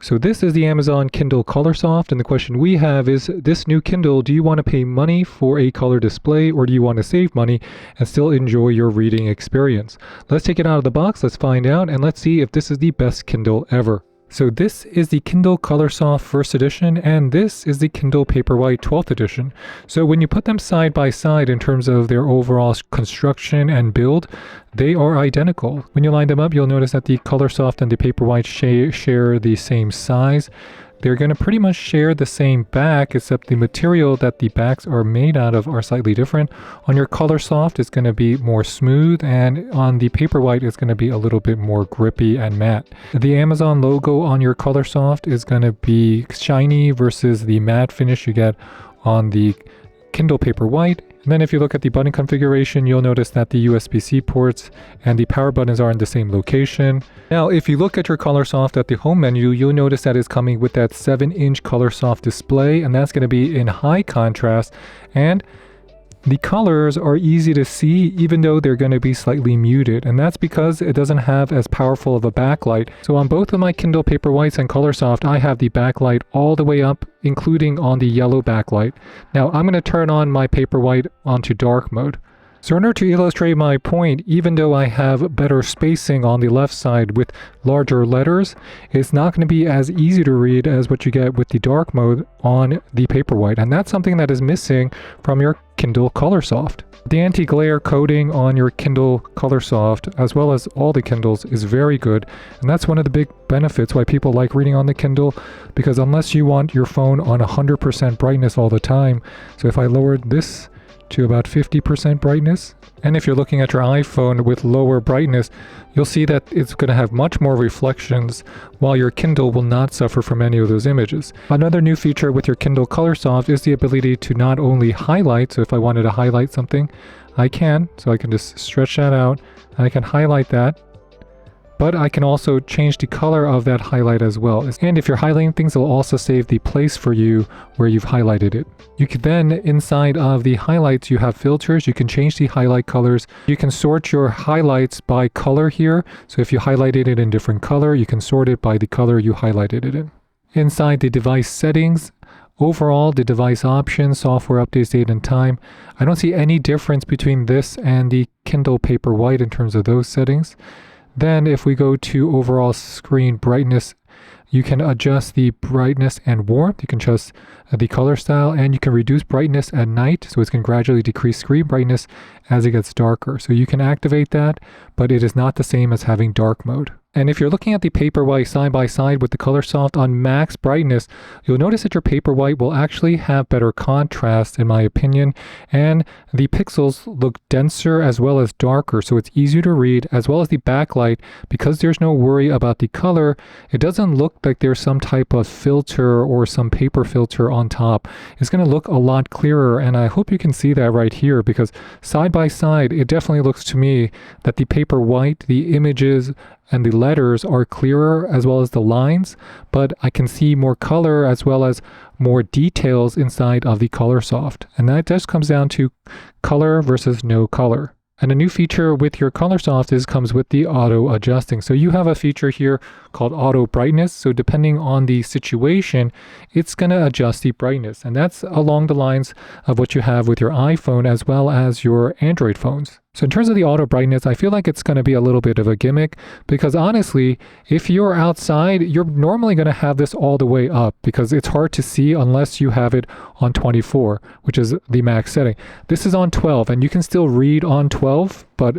So this is the Amazon Kindle COLORSOFT, and the question we have is, this new Kindle, do you want to pay money for a color display, or do you want to save money and still enjoy your reading experience? Let's take it out of the box, let's find out, and let's see if this is the best Kindle ever. So this is the Kindle COLORSOFT first edition, and this is the Kindle PaperWhite 12th edition. So when you put them side by side in terms of their overall construction and build, they are identical. When you line them up, you'll notice that the COLORSOFT and the PaperWhite share the same size. They're going to pretty much share the same back, except the material that the backs are made out of are slightly different. On your COLORSOFT, it's going to be more smooth, and on the PaperWhite, it's going to be a little bit more grippy and matte. The Amazon logo on your COLORSOFT is going to be shiny versus the matte finish you get on the Kindle PaperWhite. And then if you look at the button configuration, you'll notice that the USB-C ports and the power buttons are in the same location. Now, if you look at your COLORSOFT at the home menu, you'll notice that it's coming with that 7-inch COLORSOFT display, and that's going to be in high contrast. And the colors are easy to see, even though they're going to be slightly muted, and that's because it doesn't have as powerful of a backlight. So on both of my Kindle PaperWhites and COLORSOFT, I have the backlight all the way up, including on the yellow backlight. Now I'm going to turn on my PaperWhite onto dark mode. So in order to illustrate my point, even though I have better spacing on the left side with larger letters, it's not going to be as easy to read as what you get with the dark mode on the PaperWhite, and that's something that is missing from your Kindle COLORSOFT. The anti-glare coating on your Kindle COLORSOFT, as well as all the Kindles, is very good, and that's one of the big benefits why people like reading on the Kindle, because unless you want your phone on 100% brightness all the time, so if I lowered this to about 50% brightness, and if you're looking at your iPhone with lower brightness, you'll see that it's going to have much more reflections, while your Kindle will not suffer from any of those images. Another new feature with your Kindle COLORSOFT is the ability to not only highlight, so if I wanted to highlight something, I can, so I can just stretch that out, and I can highlight that, but I can also change the color of that highlight as well. And if you're highlighting things, it'll also save the place for you where you've highlighted it. You can then, inside of the highlights, you have filters. You can change the highlight colors. You can sort your highlights by color here. So if you highlighted it in different color, you can sort it by the color you highlighted it in. Inside the device settings, overall, the device options, software updates, date and time, I don't see any difference between this and the Kindle PaperWhite in terms of those settings. Then if we go to overall screen brightness, you can adjust the brightness and warmth. You can adjust the color style, and you can reduce brightness at night, so it's going to gradually decrease screen brightness as it gets darker. So you can activate that, but it is not the same as having dark mode. And if you're looking at the PaperWhite side by side with the COLORSOFT on max brightness, you'll notice that your PaperWhite will actually have better contrast, in my opinion, and the pixels look denser as well as darker, so it's easier to read, as well as the backlight. Because there's no worry about the color, it doesn't look like there's some type of filter or some paper filter on top. It's going to look a lot clearer, and I hope you can see that right here, because side by side, it definitely looks to me that the PaperWhite, the images, and the letters are clearer, as well as the lines, but I can see more color as well as more details inside of the COLORSOFT. And that just comes down to color versus no color. And a new feature with your COLORSOFT comes with the auto adjusting. So you have a feature here called auto brightness. So depending on the situation, it's going to adjust the brightness. And that's along the lines of what you have with your iPhone as well as your Android phones. So in terms of the auto brightness, I feel like it's going to be a little bit of a gimmick, because honestly, if you're outside, you're normally going to have this all the way up, because it's hard to see unless you have it on 24, which is the max setting. This is on 12, and you can still read on 12, but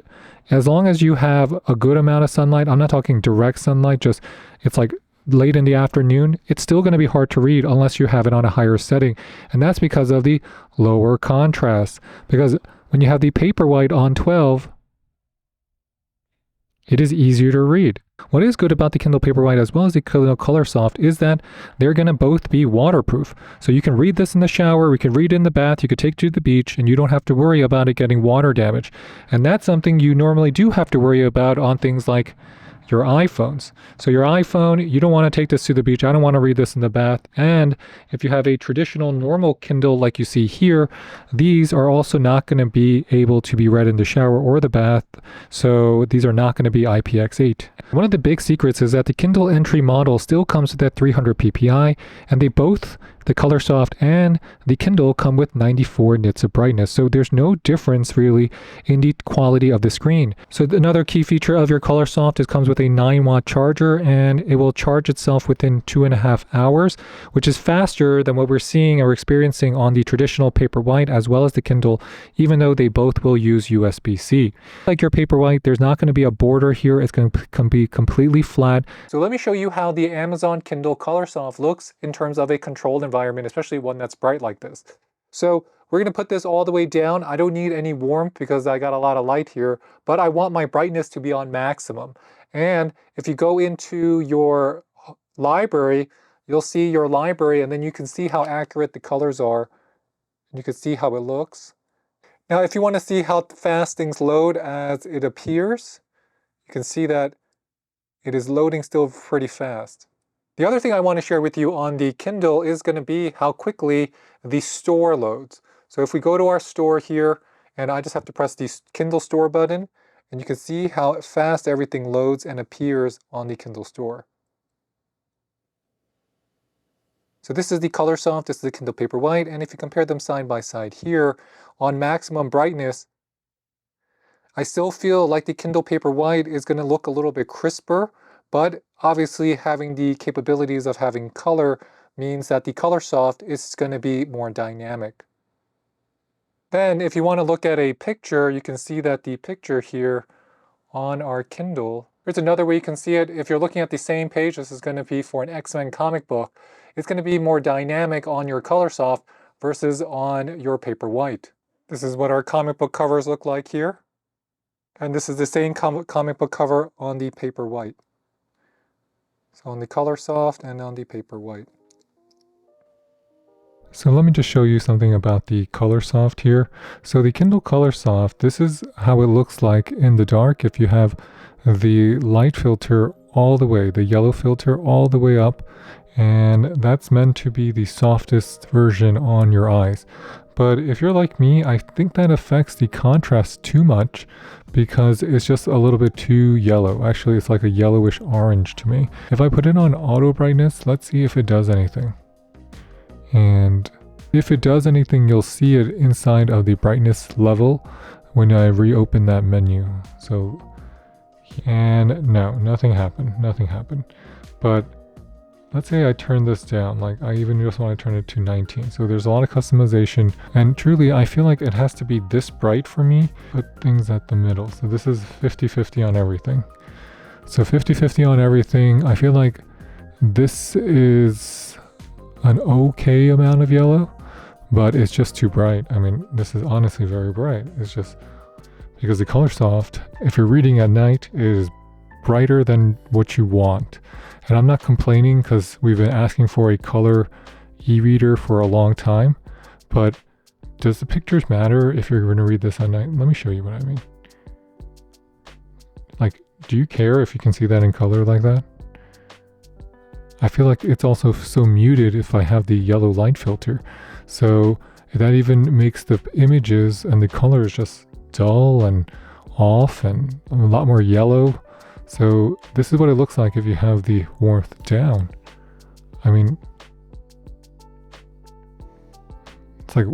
as long as you have a good amount of sunlight, I'm not talking direct sunlight, just it's like late in the afternoon, it's still going to be hard to read unless you have it on a higher setting. And that's because of the lower contrast. Because when you have the PaperWhite on 12, it is easier to read. What is good about the Kindle PaperWhite as well as the Kindle COLORSOFT is that they're going to both be waterproof. So you can read this in the shower, we can read it in the bath, you could take it to the beach, and you don't have to worry about it getting water damage. And that's something you normally do have to worry about on things like your iPhones. So your iPhone, you don't want to take this to the beach. I don't want to read this in the bath. And if you have a traditional normal Kindle like you see here, these are also not going to be able to be read in the shower or the bath. So these are not going to be IPX8. One of the big secrets is that the Kindle entry model still comes with that 300 ppi, and they both, the COLORSOFT and the Kindle, come with 94 nits of brightness. So there's no difference really in the quality of the screen. So another key feature of your COLORSOFT is comes with a 9-watt charger, and it will charge itself within 2.5 hours, which is faster than what we're seeing or experiencing on the traditional PaperWhite as well as the Kindle, even though they both will use USB-C. Like your PaperWhite, there's not going to be a border here. It's going to be completely flat. So let me show you how the Amazon Kindle COLORSOFT looks in terms of a controlled environment, especially one that's bright like this. So we're going to put this all the way down. I don't need any warmth because I got a lot of light here, but I want my brightness to be on maximum. And if you go into your library, you'll see your library, and then you can see how accurate the colors are. You can see how it looks. Now, if you want to see how fast things load as it appears, you can see that it is loading still pretty fast. The other thing I want to share with you on the Kindle is going to be how quickly the store loads. So if we go to our store here, and I just have to press the Kindle Store button, and you can see how fast everything loads and appears on the Kindle Store. So this is the COLORSOFT, this is the Kindle PaperWhite, and if you compare them side by side here, on maximum brightness, I still feel like the Kindle PaperWhite is going to look a little bit crisper, but obviously having the capabilities of having color means that the COLORSOFT is going to be more dynamic. Then if you want to look at a picture, you can see that the picture here on our Kindle, there's another way you can see it. If you're looking at the same page, this is going to be for an X-Men comic book. It's going to be more dynamic on your COLORSOFT versus on your PaperWhite. This is what our comic book covers look like here. And this is the same comic book cover on the PaperWhite. So on the COLORSOFT and on the PaperWhite. So let me just show you something about the COLORSOFT here. So the Kindle COLORSOFT, this is how it looks like in the dark if you have the light filter all the way, the yellow filter all the way up, and that's meant to be the softest version on your eyes. But if you're like me, I think that affects the contrast too much because it's just a little bit too yellow. Actually, it's like a yellowish orange to me. If I put it on auto brightness, let's see if it does anything. And if it does anything, you'll see it inside of the brightness level when I reopen that menu. So, and no, nothing happened, nothing happened. But let's say I turn this down, like I even just want to turn it to 19. So there's a lot of customization, and truly I feel like it has to be this bright for me. Put things at the middle. So this is 50-50 on everything. So 50-50 on everything. I feel like this is an okay amount of yellow, but it's just too bright. I mean, this is honestly very bright. It's just because the COLORSOFT, if you're reading at night, is brighter than what you want. And I'm not complaining because we've been asking for a color e-reader for a long time, but does the pictures matter if you're going to read this at night? Let me show you what I mean. Like, do you care if you can see that in color like that? I feel like it's also so muted if I have the yellow light filter. So that even makes the images and the colors just dull and off and a lot more yellow. So this is what it looks like if you have the warmth down. I mean, it's like,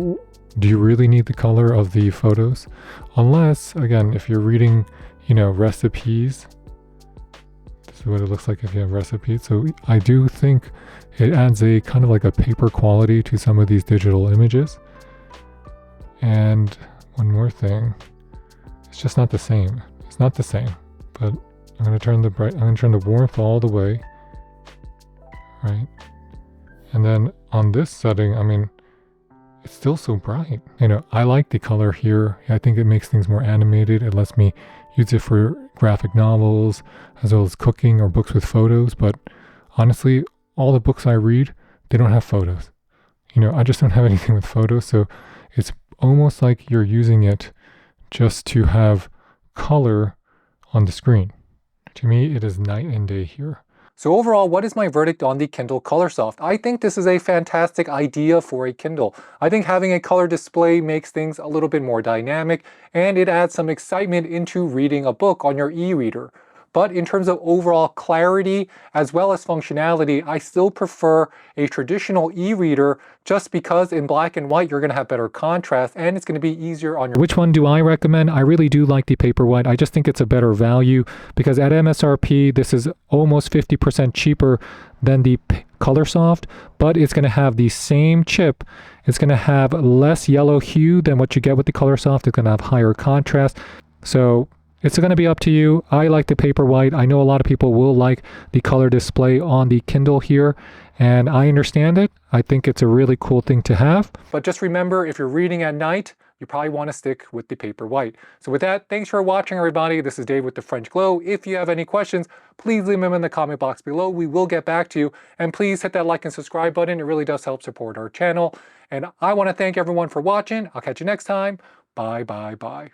do you really need the color of the photos? Unless, again, if you're reading, you know, recipes, this is what it looks like if you have recipes. So I do think it adds a kind of like a paper quality to some of these digital images. And one more thing, it's just not the same. It's not the same, but I'm going to turn the warmth all the way, right? And then on this setting, I mean, it's still so bright. You know, I like the color here. I think it makes things more animated. It lets me use it for graphic novels as well as cooking or books with photos. But honestly, all the books I read, they don't have photos. You know, I just don't have anything with photos. So it's almost like you're using it just to have color on the screen. To me, it is night and day here. So overall, what is my verdict on the Kindle COLORSOFT? I think this is a fantastic idea for a Kindle. I think having a color display makes things a little bit more dynamic, and it adds some excitement into reading a book on your e-reader. But in terms of overall clarity as well as functionality, I still prefer a traditional e-reader just because in black and white you're going to have better contrast and it's going to be easier on your... Which one do I recommend? I really do like the PaperWhite. I just think it's a better value because at MSRP this is almost 50% cheaper than the COLORSOFT, but it's going to have the same chip. It's going to have less yellow hue than what you get with the COLORSOFT. It's going to have higher contrast. So it's going to be up to you. I like the PaperWhite. I know a lot of people will like the color display on the Kindle here, and I understand it. I think it's a really cool thing to have. But just remember, if you're reading at night, you probably want to stick with the PaperWhite. So with that, thanks for watching, everybody. This is Dave with the French Glow. If you have any questions, please leave them in the comment box below. We will get back to you. And please hit that like and subscribe button. It really does help support our channel. And I want to thank everyone for watching. I'll catch you next time. Bye, bye, bye.